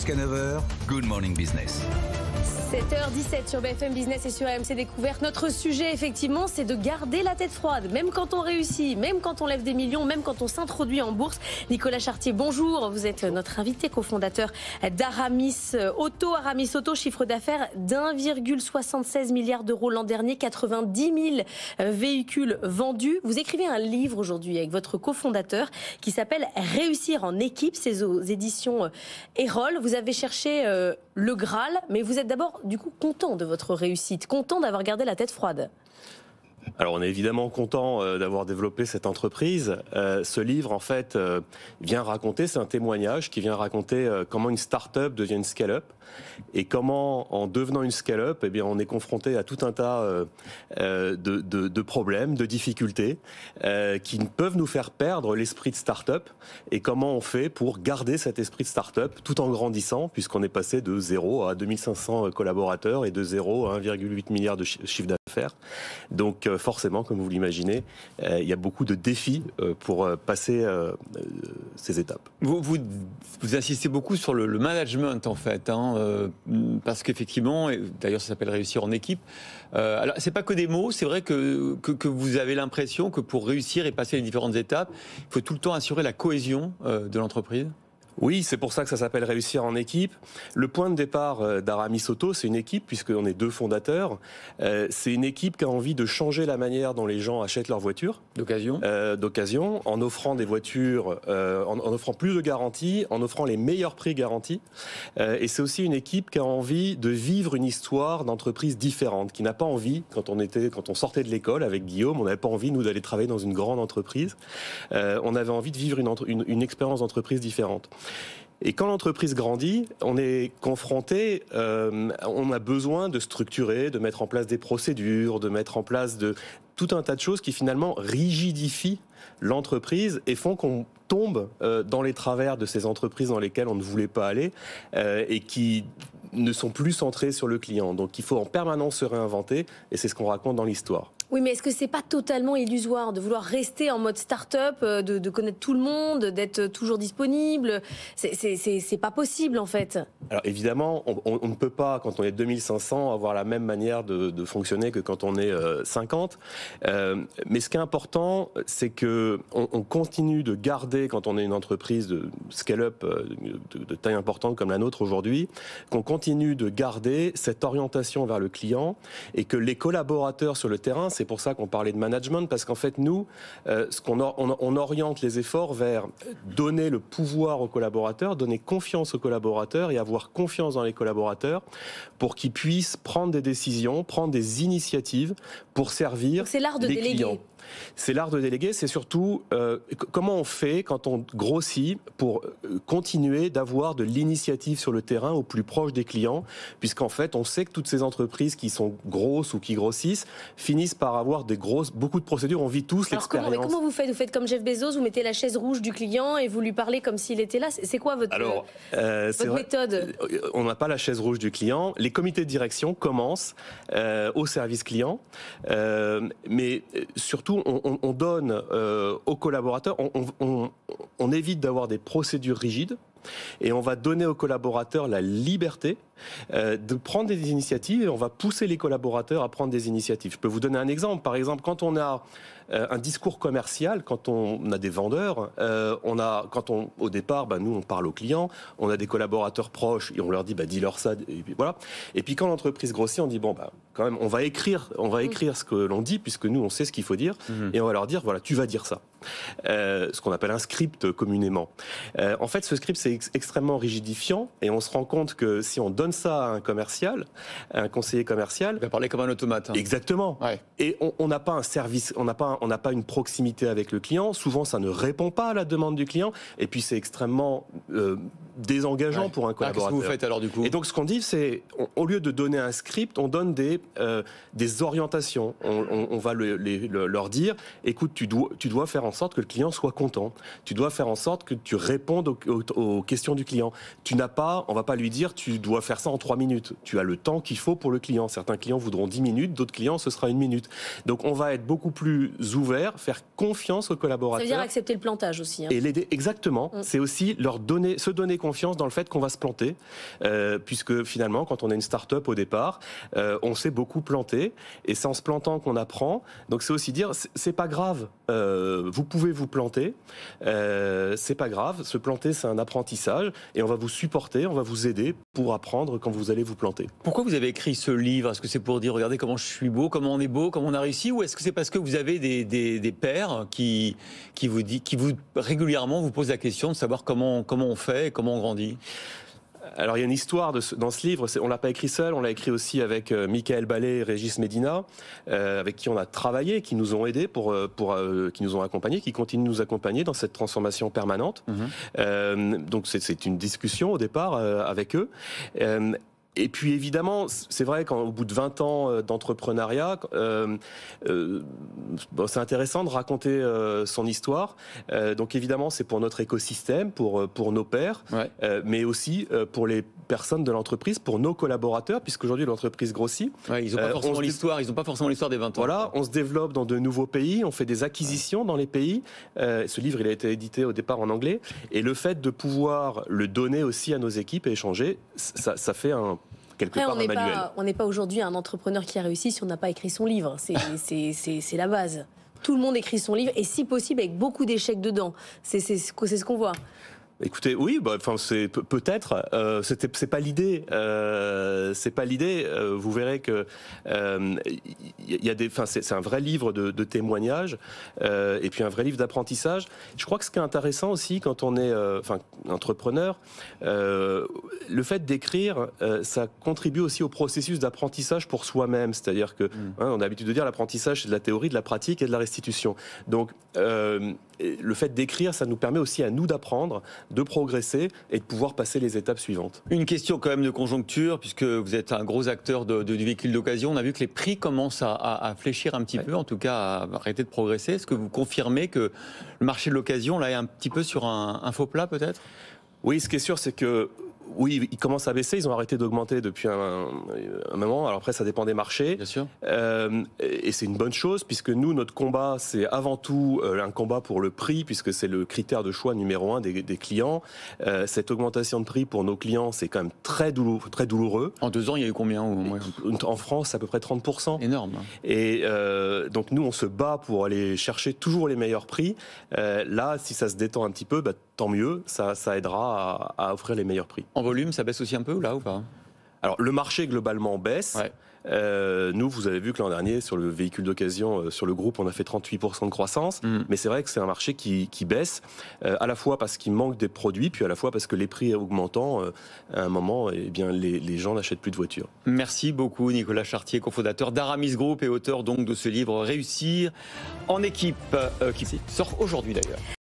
Jusqu'à 9h, Good Morning Business. 7h17 sur BFM Business et sur AMC Découverte. Notre sujet, effectivement, c'est de garder la tête froide. Même quand on réussit, même quand on lève des millions, même quand on s'introduit en bourse. Nicolas Chartier, bonjour. Vous êtes notre invité, cofondateur d'Aramis Auto. Aramis Auto, chiffre d'affaires d'1,76 milliard d'euros l'an dernier, 90 000 véhicules vendus. Vous écrivez un livre aujourd'hui avec votre cofondateur qui s'appelle Réussir en équipe. C'est aux éditions Erol. Vous avez cherché le Graal, mais vous êtes d'abord du coup content de votre réussite, content d'avoir gardé la tête froide. Alors on est évidemment content d'avoir développé cette entreprise. Ce livre en fait vient raconter, c'est un témoignage qui vient raconter comment une start-up devient une scale-up et comment en devenant une scale-up, eh bien on est confronté à tout un tas de problèmes, de difficultés qui peuvent nous faire perdre l'esprit de start-up et comment on fait pour garder cet esprit de start-up tout en grandissant puisqu'on est passé de 0 à 2500 collaborateurs et de 0 à 1,8 milliard de chiffre d'affaires. Donc forcément, comme vous l'imaginez, il y a beaucoup de défis pour passer ces étapes. Vous insistez beaucoup sur le management en fait, parce qu'effectivement, et d'ailleurs ça s'appelle réussir en équipe. Alors c'est pas que des mots, c'est vrai que vous avez l'impression que pour réussir et passer les différentes étapes, il faut tout le temps assurer la cohésion de l'entreprise. Oui, c'est pour ça que ça s'appelle réussir en équipe. Le point de départ d'Aramis Auto, c'est une équipe, puisqu'on est deux fondateurs. C'est une équipe qui a envie de changer la manière dont les gens achètent leurs voitures. D'occasion, en offrant des voitures, en offrant plus de garanties, en offrant les meilleurs prix garantis. Et c'est aussi une équipe qui a envie de vivre une histoire d'entreprise différente, qui n'a pas envie, quand on sortait de l'école avec Guillaume, on n'avait pas envie, nous, d'aller travailler dans une grande entreprise. On avait envie de vivre une expérience d'entreprise différente. Et quand l'entreprise grandit, on est confronté, on a besoin de structurer, de mettre en place des procédures, de mettre en place tout un tas de choses qui finalement rigidifient l'entreprise et font qu'on tombe dans les travers de ces entreprises dans lesquelles on ne voulait pas aller et qui ne sont plus centrées sur le client. Donc il faut en permanence se réinventer et c'est ce qu'on raconte dans l'histoire. Oui, mais est-ce que c'est pas totalement illusoire de vouloir rester en mode start-up, de connaître tout le monde, d'être toujours disponible? C'est pas possible en fait. Alors évidemment, on ne peut pas, quand on est 2500, avoir la même manière de fonctionner que quand on est 50. Mais ce qui est important, c'est que on continue de garder, quand on est une entreprise de scale-up de taille importante comme la nôtre aujourd'hui, qu'on continue de garder cette orientation vers le client et que les collaborateurs sur le terrain, c'est pour ça qu'on parlait de management, parce qu'en fait, nous, on oriente les efforts vers donner le pouvoir aux collaborateurs, donner confiance aux collaborateurs et avoir confiance dans les collaborateurs pour qu'ils puissent prendre des décisions, prendre des initiatives pour servir Donc c'est l'art de les déléguer. clients. C'est l'art de déléguer, c'est surtout comment on fait quand on grossit pour continuer d'avoir de l'initiative sur le terrain au plus proche des clients, puisqu'en fait on sait que toutes ces entreprises qui sont grosses ou qui grossissent finissent par avoir beaucoup de procédures, on vit tous l'expérience. Alors comment vous faites? Vous faites comme Jeff Bezos, vous mettez la chaise rouge du client et vous lui parlez comme s'il était là? C'est quoi votre méthode? On n'a pas la chaise rouge du client. Les comités de direction commencent au service client, mais surtout on donne aux collaborateurs, on évite d'avoir des procédures rigides et on va donner aux collaborateurs la liberté de prendre des initiatives et on va pousser les collaborateurs à prendre des initiatives. Je peux vous donner un exemple. Par exemple, quand on a un discours commercial, quand on a des vendeurs, au départ, nous on parle aux clients, on a des collaborateurs proches et on leur dit dis-leur ça, et puis voilà. Et puis quand l'entreprise grossit, on dit quand même on va écrire ce que l'on dit puisque nous on sait ce qu'il faut dire et on va leur dire voilà, tu vas dire ça. Ce qu'on appelle un script communément. En fait, ce script c'est extrêmement rigidifiant et on se rend compte que si on donne ça à un commercial, à un conseiller commercial, il va parler comme un automate. Exactement. Ouais. Et on n'a pas un service, on n'a pas une proximité avec le client. Souvent, ça ne répond pas à la demande du client. Et puis, c'est extrêmement désengageant pour un collaborateur. Qu'est-ce que vous faites alors du coup? Et donc, ce qu'on dit, c'est au lieu de donner un script, on donne des orientations. On va leur dire, écoute, tu dois faire en sorte que le client soit content. Tu dois faire en sorte que tu répondes aux questions du client. On va pas lui dire tu dois faire ça en 3 minutes. Tu as le temps qu'il faut pour le client. Certains clients voudront 10 minutes, d'autres clients ce sera 1 minute. Donc on va être beaucoup plus ouvert, faire confiance aux collaborateurs. Ça veut dire accepter le plantage aussi. Et l'aider, exactement. C'est aussi se donner confiance dans le fait qu'on va se planter, puisque finalement, quand on est une start-up au départ, on s'est beaucoup planté, et c'est en se plantant qu'on apprend. Donc c'est aussi dire, c'est pas grave, vous pouvez vous planter, c'est pas grave, se planter c'est un apprentissage, et on va vous supporter, on va vous aider pour apprendre quand vous allez vous planter. Pourquoi vous avez écrit ce livre? Est-ce que c'est pour dire, regardez comment je suis beau, comment on est beau, comment on a réussi, ou est-ce que c'est parce que vous avez des pairs qui vous régulièrement vous posent la question de savoir comment on fait, comment on grandit? Alors il y a une histoire dans ce livre, on l'a pas écrit seul, on l'a écrit aussi avec Michael Ballet et Régis Medina, avec qui on a travaillé, qui nous ont aidés, qui nous ont accompagnés, qui continuent de nous accompagner dans cette transformation permanente. Donc c'est une discussion au départ avec eux. Et puis évidemment, c'est vrai qu'au bout de 20 ans d'entrepreneuriat, c'est intéressant de raconter son histoire. Donc évidemment, c'est pour notre écosystème, pour nos pairs, mais aussi pour les personnes de l'entreprise, pour nos collaborateurs, puisqu'aujourd'hui l'entreprise grossit. Ouais, ils n'ont pas forcément l'histoire. Ils n'ont pas forcément l'histoire des 20 ans. Voilà, on se développe dans de nouveaux pays, on fait des acquisitions dans les pays. Ce livre, il a été édité au départ en anglais, et le fait de pouvoir le donner aussi à nos équipes et échanger, ça fait quelque part un manuel. On n'est pas aujourd'hui un entrepreneur qui a réussi si on n'a pas écrit son livre. C'est la base. Tout le monde écrit son livre, et si possible avec beaucoup d'échecs dedans. C'est ce qu'on voit. Écoutez, oui, c'est peut-être. C'est pas l'idée. C'est pas l'idée. Vous verrez que il y a c'est un vrai livre de témoignages, et puis un vrai livre d'apprentissage. Je crois que ce qui est intéressant aussi quand on est entrepreneur, le fait d'écrire, ça contribue aussi au processus d'apprentissage pour soi-même. C'est-à-dire que on a l'habitude de dire l'apprentissage, c'est de la théorie, de la pratique et de la restitution. Donc le fait d'écrire, ça nous permet aussi à nous d'apprendre, de progresser et de pouvoir passer les étapes suivantes. Une question quand même de conjoncture, puisque vous êtes un gros acteur du véhicule d'occasion. On a vu que les prix commencent à fléchir un petit peu, en tout cas à arrêter de progresser. Est-ce que vous confirmez que le marché de l'occasion là est un petit peu sur un faux plat peut-être? Oui, ce qui est sûr, c'est que oui, ils commencent à baisser, ils ont arrêté d'augmenter depuis un moment. Alors après, ça dépend des marchés. Bien sûr. Et c'est une bonne chose, puisque nous, notre combat, c'est avant tout un combat pour le prix, puisque c'est le critère de choix numéro 1 des clients. Cette augmentation de prix pour nos clients, c'est quand même très douloureux. En 2 ans, il y a eu combien En France, à peu près 30%. Énorme. Et donc nous, on se bat pour aller chercher toujours les meilleurs prix. Là, si ça se détend un petit peu, tant mieux, ça aidera à offrir les meilleurs prix. En volume, ça baisse aussi un peu là ou pas? Alors le marché globalement baisse. Ouais. Nous, vous avez vu que l'an dernier, sur le véhicule d'occasion, sur le groupe, on a fait 38% de croissance. Mais c'est vrai que c'est un marché qui baisse, à la fois parce qu'il manque des produits, puis à la fois parce que les prix augmentant, à un moment, les gens n'achètent plus de voitures. Merci beaucoup Nicolas Chartier, cofondateur d'Aramis Group et auteur donc de ce livre Réussir en équipe, qui sort aujourd'hui d'ailleurs.